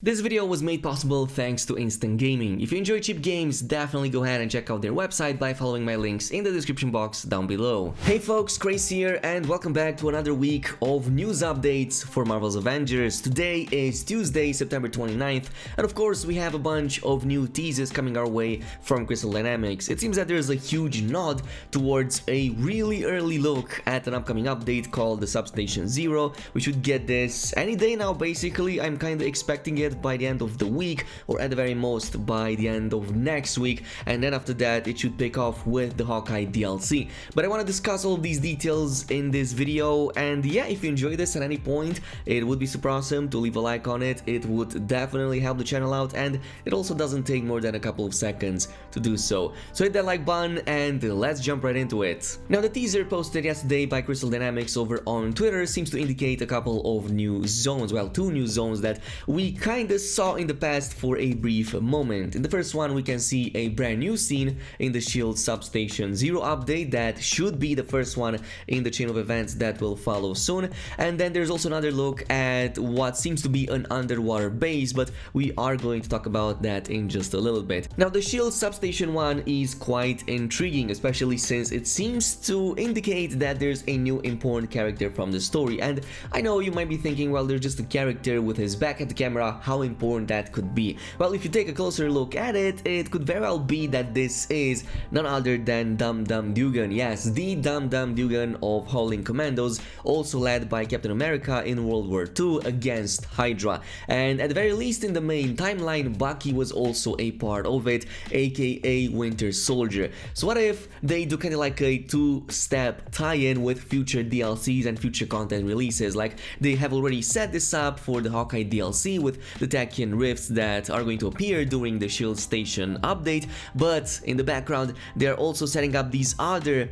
This video was made possible thanks to Instant Gaming. If you enjoy cheap games, definitely go ahead and check out their website by following my links in the description box down below. Hey folks, Khraze here and welcome back to another week of news updates for Marvel's Avengers. Today is Tuesday, September 29th, and of course we have a bunch of new teases coming our way from Crystal Dynamics. It seems that there's a huge nod towards a really early look at an upcoming update called the SUBSTATION 0. We should get this any day now basically. I'm kinda expecting it by the end of the week, or at the very most by the end of next week, and then after that it should pick off with the Hawkeye DLC. But I want to discuss all of these details in this video, and yeah, if you enjoy this at any point, it would be super awesome to leave a like on it. It would definitely help the channel out, and it also doesn't take more than a couple of seconds to do so. So hit that like button and let's jump right into it. Now the teaser posted yesterday by Crystal Dynamics over on Twitter seems to indicate a couple of new zones, well, two new zones that we kinda saw in the past for a brief moment. In the first one we can see a brand new scene in the S.H.I.E.L.D. SUBSTATION 0 update that should be the first one in the chain of events that will follow soon, and then there's also another look at what seems to be an underwater base, but we are going to talk about that in just a little bit. Now the S.H.I.E.L.D. SUBSTATION 1 is quite intriguing, especially since it seems to indicate that there's a new important character from the story, and I know you might be thinking, well, there's just a character with his back at the camera, how important that could be. Well, if you take a closer look at it, it could very well be that this is none other than Dum Dum Dugan. Yes, the Dum Dum Dugan of Howling Commandos, also led by Captain America in World War II against Hydra. And at the very least in the main timeline, Bucky was also a part of it, aka Winter Soldier. So what if they do kind of like a two-step tie-in with future DLCs and future content releases? Like they have already set this up for the Hawkeye DLC with the Tachian rifts that are going to appear during the S.H.I.E.L.D. Station update, but in the background they're also setting up these other,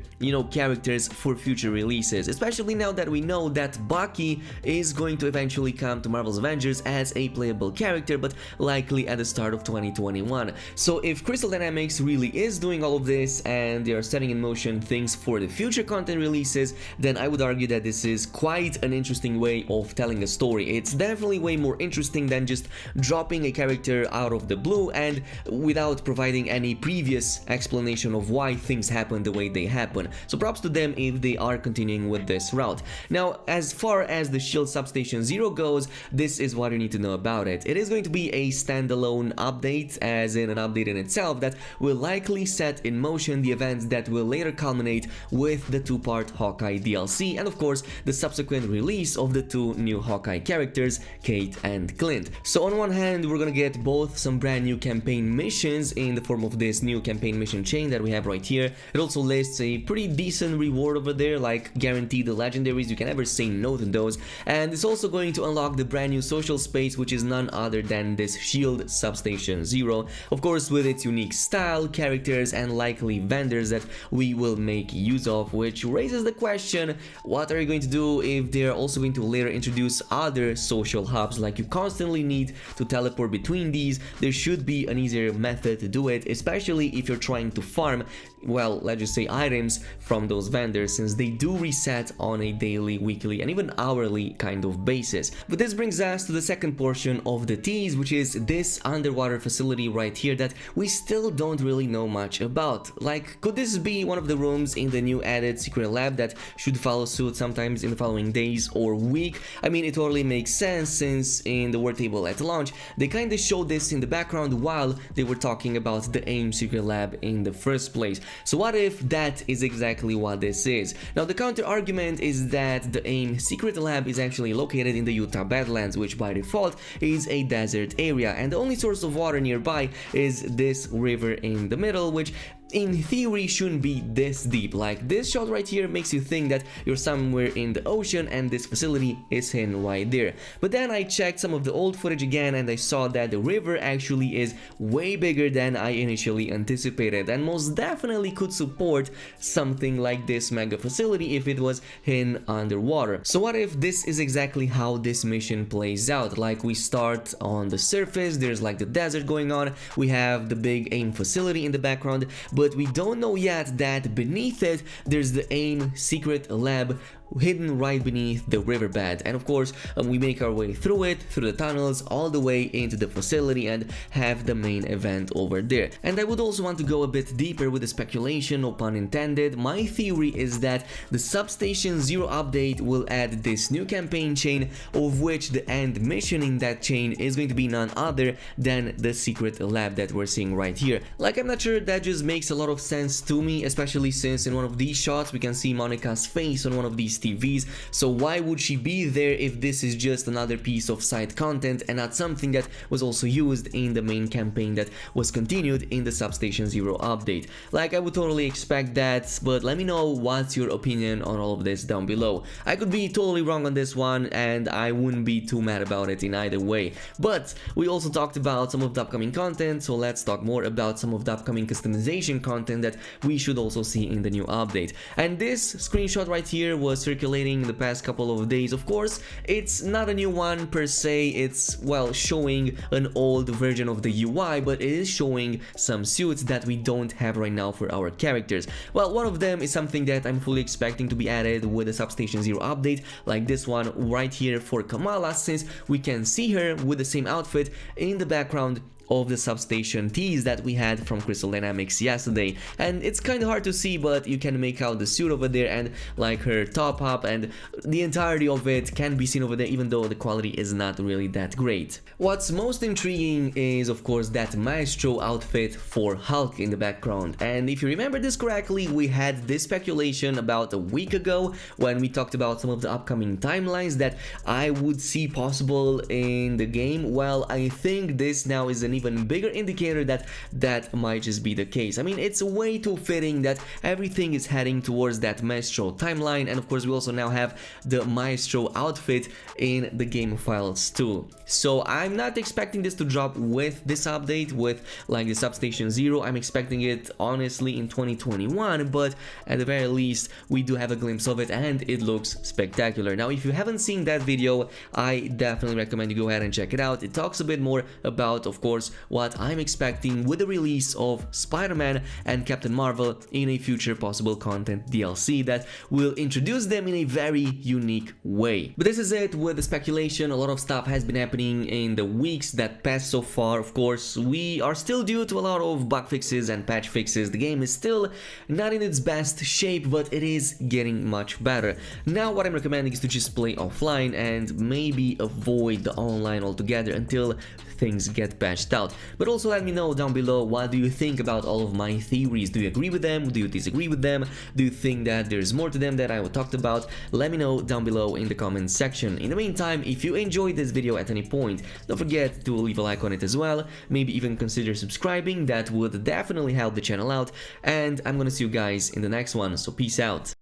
characters for future releases, especially now that we know that Bucky is going to eventually come to Marvel's Avengers as a playable character, but likely at the start of 2021. So if Crystal Dynamics really is doing all of this and they are setting in motion things for the future content releases, then I would argue that this is quite an interesting way of telling a story. It's definitely way more interesting than just dropping a character out of the blue and without providing any previous explanation of why things happen the way they happen. So props to them if they are continuing with this route. Now, as far as the S.H.I.E.L.D. SUBSTATION 0 goes, this is what you need to know about it. It is going to be a standalone update, as in an update in itself that will likely set in motion the events that will later culminate with the two-part Hawkeye DLC and of course the subsequent release of the two new Hawkeye characters, Kate and Clint. So on one hand, we're gonna get both some brand new campaign missions in the form of this new campaign mission chain that we have right here. It also lists a pretty decent reward over there, like guaranteed the legendaries, you can never say no to those, and it's also going to unlock the brand new social space, which is none other than this S.H.I.E.L.D. SUBSTATION 0, of course with its unique style, characters and likely vendors that we will make use of, which raises the question, what are you going to do if they're also going to later introduce other social hubs? Like you constantly need to teleport between these. There should be an easier method to do it, especially if you're trying to farm, well, let's just say items from those vendors, since they do reset on a daily, weekly and even hourly kind of basis. But this brings us to the second portion of the tease, which is this underwater facility right here that we still don't really know much about. Like, could this be one of the rooms in the new added secret lab that should follow suit sometimes in the following days or week? I mean, it totally makes sense since in the word table at launch they kinda showed this in the background while they were talking about the AIM secret lab in the first place. So what if that is exactly what this is? Now the counter argument is that the AIM secret lab is actually located in the Utah Badlands, which by default is a desert area, and the only source of water nearby is this river in the middle, which in theory shouldn't be this deep. Like this shot right here makes you think that you're somewhere in the ocean and this facility is hidden right there. But then I checked some of the old footage again and I saw that the river actually is way bigger than I initially anticipated, and most definitely could support something like this mega facility if it was hidden underwater. So what if this is exactly how this mission plays out? Like we start on the surface, there's like the desert going on, we have the big AIM facility in the background, but we don't know yet that beneath it there's the AIM secret lab hidden right beneath the riverbed, and of course we make our way through it, through the tunnels, all the way into the facility and have the main event over there. And I would also want to go a bit deeper with the speculation, no pun intended. My theory is that the Substation Zero update will add this new campaign chain, of which the end mission in that chain is going to be none other than the secret lab that we're seeing right here. Like, I'm not sure that just makes a lot of sense to me, especially since in one of these shots we can see Monica's face on one of these TVs. So why would she be there if this is just another piece of side content and not something that was also used in the main campaign that was continued in the Substation Zero update? Like, I would totally expect that, but let me know what's your opinion on all of this down below. I could be totally wrong on this one, and I wouldn't be too mad about it in either way. But we also talked about some of the upcoming content, so let's talk more about some of the upcoming customization content that we should also see in the new update. And this screenshot right here was circulating the past couple of days. Of course, it's not a new one per se, it's, well, showing an old version of the UI, but it is showing some suits that we don't have right now for our characters. Well, one of them is something that I'm fully expecting to be added with the Substation Zero update, like this one right here for Kamala, since we can see her with the same outfit in the background of the Substation tease that we had from Crystal Dynamics yesterday. And it's kind of hard to see, but you can make out the suit over there and like her top up, and the entirety of it can be seen over there, even though the quality is not really that great. What's most intriguing is, of course, that Maestro outfit for Hulk in the background. And if you remember this correctly, we had this speculation about a week ago when we talked about some of the upcoming timelines that I would see possible in the game. Well, I think this now is an even bigger indicator that that might just be the case. I mean, it's way too fitting that everything is heading towards that Maestro timeline, and of course we also now have the Maestro outfit in the game files too. So I'm not expecting this to drop with this update, with like the Substation Zero. I'm expecting it honestly in 2021, but at the very least we do have a glimpse of it and it looks spectacular. Now, if you haven't seen that video, I definitely recommend you go ahead and check it out. It talks a bit more about, of course, what I'm expecting with the release of Spider-Man and Captain Marvel in a future possible content DLC that will introduce them in a very unique way. But this is it with the speculation. A lot of stuff has been happening in the weeks that passed so far. Of course, we are still due to a lot of bug fixes and patch fixes. The game is still not in its best shape, but it is getting much better. Now what I'm recommending is to just play offline and maybe avoid the online altogether until things get patched out. But also let me know down below, what do you think about all of my theories? Do you agree with them? Do you disagree with them? Do you think that there's more to them that I talked about? Let me know down below in the comments section. In the meantime, if you enjoyed this video at any point, don't forget to leave a like on it as well. Maybe even consider subscribing. That would definitely help the channel out. And I'm gonna see you guys in the next one, so peace out.